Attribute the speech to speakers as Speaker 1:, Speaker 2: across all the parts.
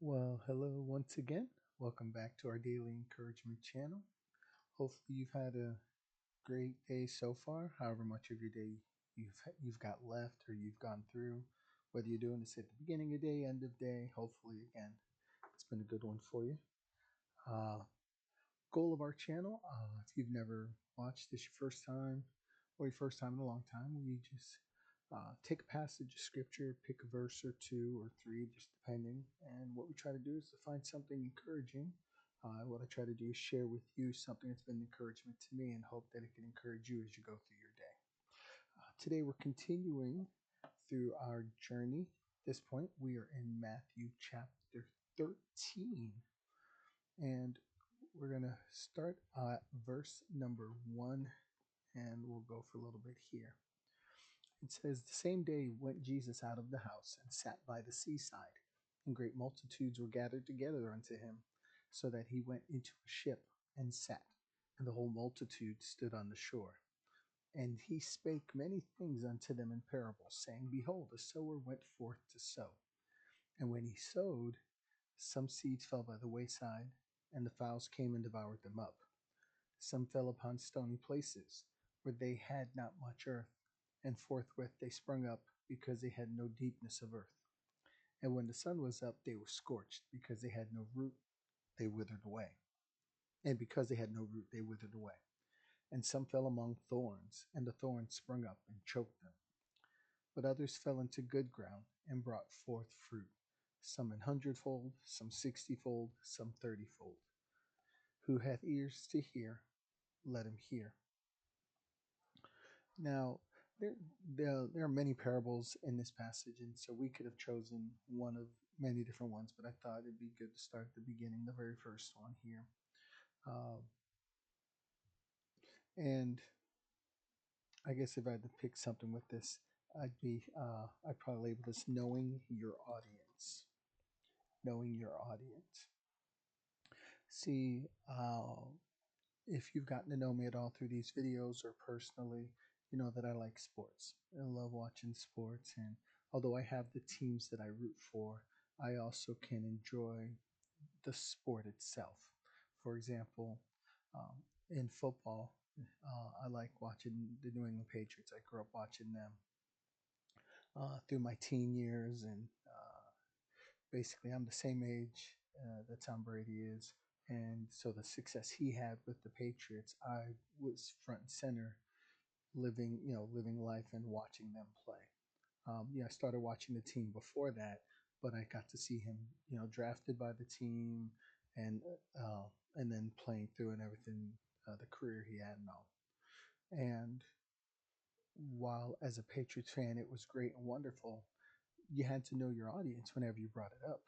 Speaker 1: Well, hello once again. Welcome back to our daily encouragement channel. Hopefully, you've had a great day so far. However much of your day you've got left or you've gone through, whether you're doing this at the beginning of the day, end of day. Hopefully, again, it's been a good one for you. Uh, Goal of our channel. If you've never watched this your first time or your first time in a long time, we just take a passage of scripture, pick a verse or two or three, just depending. And what we try to do is to find something encouraging. What I try to do is share with you something that's been encouragement to me and hope that it can encourage you as you go through your day. Today we're continuing through our journey. At this point, we are in Matthew chapter 13. And we're going to start at verse number 1, and we'll go for a little bit here. It says, "The same day went Jesus out of the house and sat by the seaside, and great multitudes were gathered together unto him, so that he went into a ship and sat, and the whole multitude stood on the shore. And he spake many things unto them in parables, saying, Behold, a sower went forth to sow. And when he sowed, some seeds fell by the wayside, and the fowls came and devoured them up. Some fell upon stony places, where they had not much earth, and forthwith they sprung up, because they had no deepness of earth. And when the sun was up, they were scorched, because they had no root, they withered away. And because they had no root, they withered away. And some fell among thorns, and the thorns sprung up and choked them. But others fell into good ground, and brought forth fruit, some an hundredfold, some 60-fold, some 30-fold. Who hath ears to hear, let him hear." Now, there, there are many parables in this passage, and so we could have chosen one of many different ones, but I thought it'd be good to start at the beginning, the very first one here. Uh, and I guess if I had to pick something with this, I'd probably label this "Knowing Your Audience." Knowing your audience. See, if you've gotten to know me at all through these videos or personally, you know that I like sports. I love watching sports, and although I have the teams that I root for, I also can enjoy the sport itself. For example, um, in football, I like watching the New England Patriots. I grew up watching them through my teen years, and basically, I'm the same age that Tom Brady is. And so the success he had with the Patriots, I was front and center, living life and watching them play. I started watching the team before that, but I got to see him, drafted by the team, and and then playing through and everything, the career he had and all. And while as a Patriots fan, it was great and wonderful, you had to know your audience whenever you brought it up,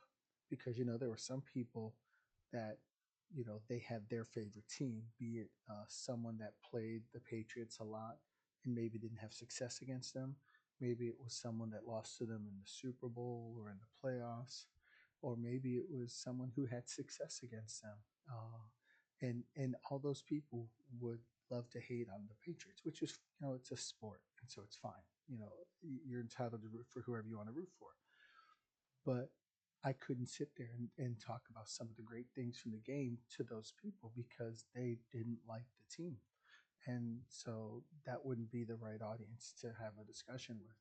Speaker 1: because there were some people that they had their favorite team, be it someone that played the Patriots a lot and maybe didn't have success against them. Maybe it was someone that lost to them in the Super Bowl or in the playoffs, or maybe it was someone who had success against them. And all those people would love to hate on the Patriots, which is, it's a sport, and so it's fine. You're entitled to root for whoever you want to root for. But I couldn't sit there and talk about some of the great things from the game to those people because they didn't like the team. And so that wouldn't be the right audience to have a discussion with.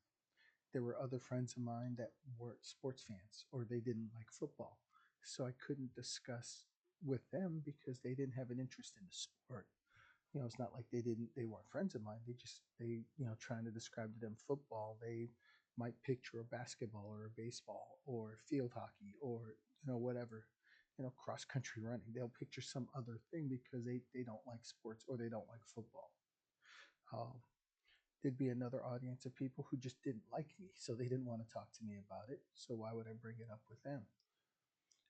Speaker 1: There were other friends of mine that weren't sports fans or they didn't like football. So I couldn't discuss with them because they didn't have an interest in the sport. It's not like they weren't friends of mine. Trying to describe to them football, they might picture a basketball or a baseball or field hockey or whatever, cross country running. They'll picture some other thing because they don't like sports or they don't like football. uh, there'd be another audience of people who just didn't like me, so they didn't want to talk to me about it, so why would I bring it up with them?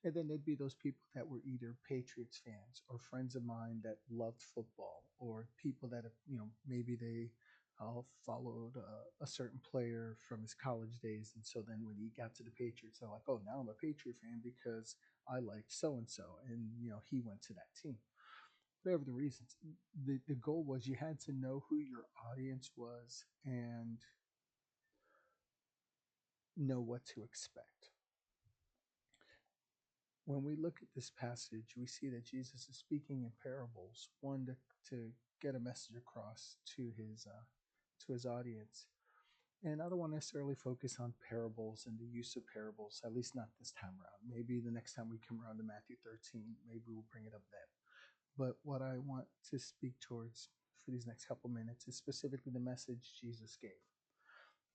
Speaker 1: And then there'd be those people that were either Patriots fans or friends of mine that loved football, or people that, maybe they followed a certain player from his college days. And so then when he got to the Patriots, they're like, oh, now I'm a Patriot fan because I liked so and so. And, he went to that team. Whatever the reasons, the goal was you had to know who your audience was and know what to expect. When we look at this passage, we see that Jesus is speaking in parables, one to get a message across to his audience. And I don't want to necessarily focus on parables and the use of parables, at least not this time around. Maybe the next time we come around to Matthew 13, maybe we'll bring it up then. But what I want to speak towards for these next couple minutes is specifically the message Jesus gave.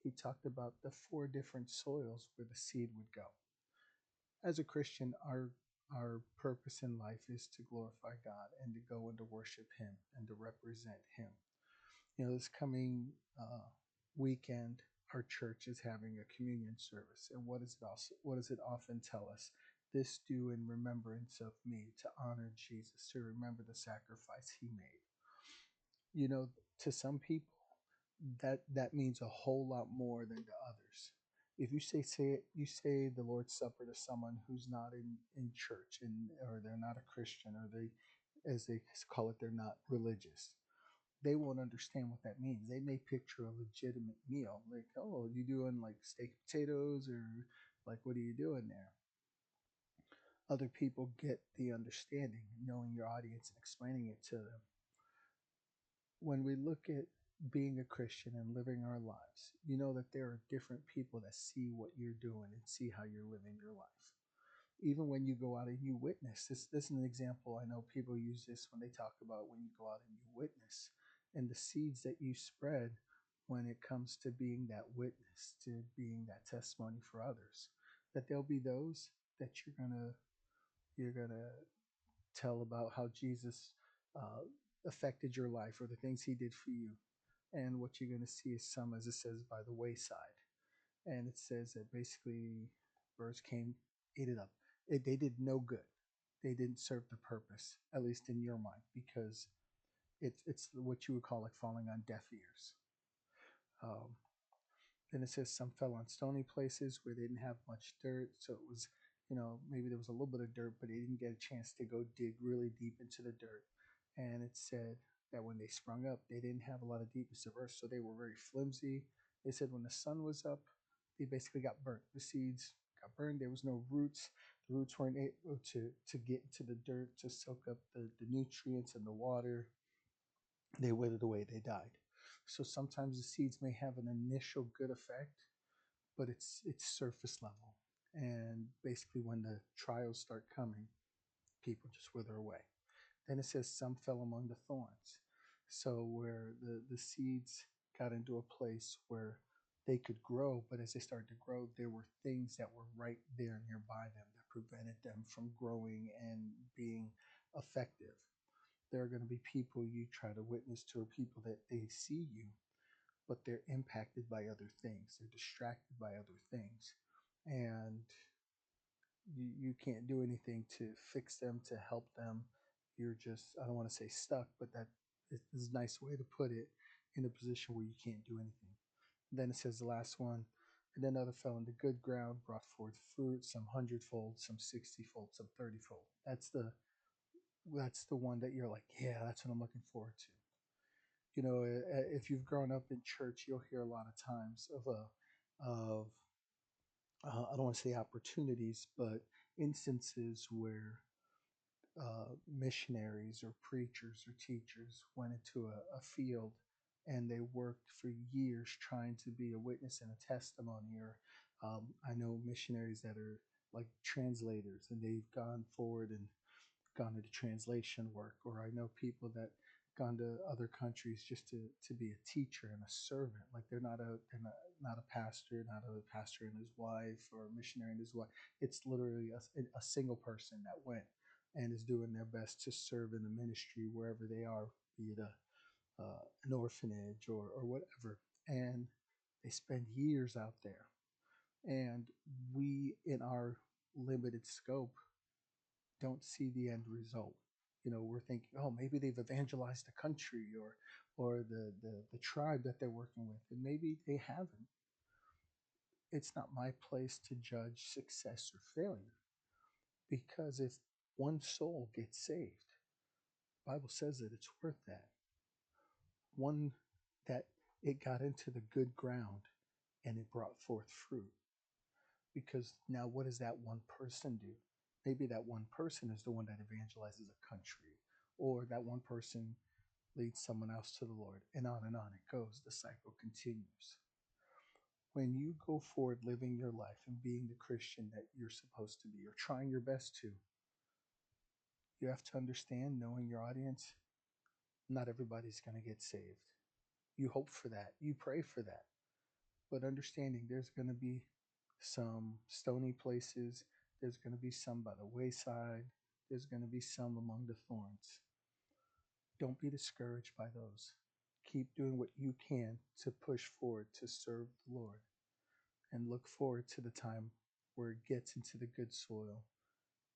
Speaker 1: He talked about the four different soils where the seed would go. As a Christian, our purpose in life is to glorify God and to go and to worship Him and to represent Him. You know, this coming weekend, our church is having a communion service, and what does it often tell us? This do in remembrance of me, to honor Jesus, to remember the sacrifice He made. You know, to some people, that means a whole lot more than to others. If you say the Lord's Supper to someone who's not in church and or they're not a Christian, or they, as they call it, they're not religious, they won't understand what that means. They may picture a legitimate meal, like, oh, you doing like steak and potatoes, or like, what are you doing there? Other people get the understanding, knowing your audience and explaining it to them. When we look at being a Christian and living our lives, you know that there are different people that see what you're doing and see how you're living your life. Even when you go out and you witness, this is an example. I know people use this when they talk about when you go out and you witness, and the seeds that you spread when it comes to being that witness, to being that testimony for others, that there'll be those that you're gonna tell about how Jesus uh, affected your life or the things He did for you. And what you're going to see is some, as it says, by the wayside. And it says that basically birds came, ate it up. They did no good. They didn't serve the purpose, at least in your mind, because it's what you would call like falling on deaf ears. Um, then it says some fell on stony places where they didn't have much dirt. So it was, maybe there was a little bit of dirt, but they didn't get a chance to go dig really deep into the dirt. And it said that when they sprung up, they didn't have a lot of deepness of earth, so they were very flimsy. They said when the sun was up, they basically got burnt. The seeds got burned. There was no roots. The roots weren't able to get into the dirt to soak up the nutrients and the water. They withered away. They died. So sometimes the seeds may have an initial good effect, but it's surface level. And basically, when the trials start coming, people just wither away. Then it says some fell among the thorns. So where the seeds got into a place where they could grow, but as they started to grow, there were things that were right there nearby them that prevented them from growing and being effective. There are going to be people you try to witness to, or people that they see you, but they're impacted by other things. They're distracted by other things. And you can't do anything to fix them, to help them. You're just, I don't want to say stuck, but that is a nice way to put it, in a position where you can't do anything. And then it says the last one, and then other fell into good ground, brought forth fruit, some hundredfold, some 60-fold, some 30-fold. That's the one that you're like, yeah, that's what I'm looking forward to. If you've grown up in church, you'll hear a lot of times of I don't want to say opportunities, but instances where missionaries or preachers or teachers went into a field and they worked for years trying to be a witness and a testimony. Or I know missionaries that are like translators, and they've gone forward and gone into translation work. Or I know people that gone to other countries just to be a teacher and a servant. Like they're not a pastor, not a pastor and his wife, or a missionary and his wife. It's literally a single person that went and is doing their best to serve in the ministry wherever they are, be it an orphanage or whatever. And they spend years out there. And we, in our limited scope, don't see the end result. We're thinking, oh, maybe they've evangelized the country, or the tribe that they're working with, and maybe they haven't. It's not my place to judge success or failure, because if one soul gets saved, the Bible says that it's worth that. One, that it got into the good ground and it brought forth fruit. Because now, what does that one person do? Maybe that one person is the one that evangelizes a country, or that one person leads someone else to the Lord, and on it goes. The cycle continues. When you go forward living your life and being the Christian that you're supposed to be, or trying your best to, you have to understand, knowing your audience, not everybody's going to get saved. You hope for that, you pray for that, but understanding there's going to be some stony places, there's going to be some by the wayside, there's going to be some among the thorns. Don't be discouraged by those. Keep doing what you can to push forward to serve the Lord, and look forward to the time where it gets into the good soil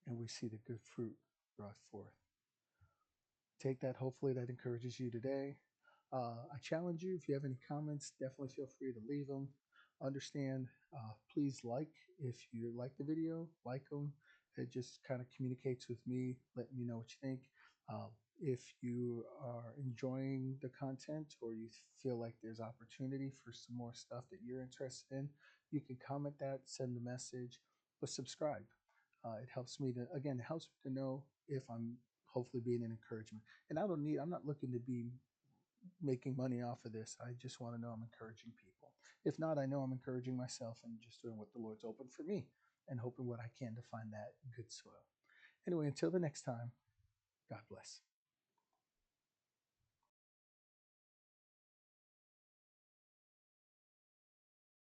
Speaker 1: and we see the good fruit brought forth. Take that. Hopefully, that encourages you today. I challenge you, if you have any comments, definitely feel free to leave them. Understand, please like, if you like the video, like them. It just kind of communicates with me, letting me know what you think. Uh, if you are enjoying the content, or you feel like there's opportunity for some more stuff that you're interested in, you can comment that, send a message, but subscribe. It helps me to, again, it helps me to know if I'm hopefully being an encouragement. And I'm not looking to be making money off of this. I just want to know I'm encouraging people. If not, I know I'm encouraging myself and just doing what the Lord's opened for me, and hoping what I can to find that good soil. Anyway, until the next time, God bless.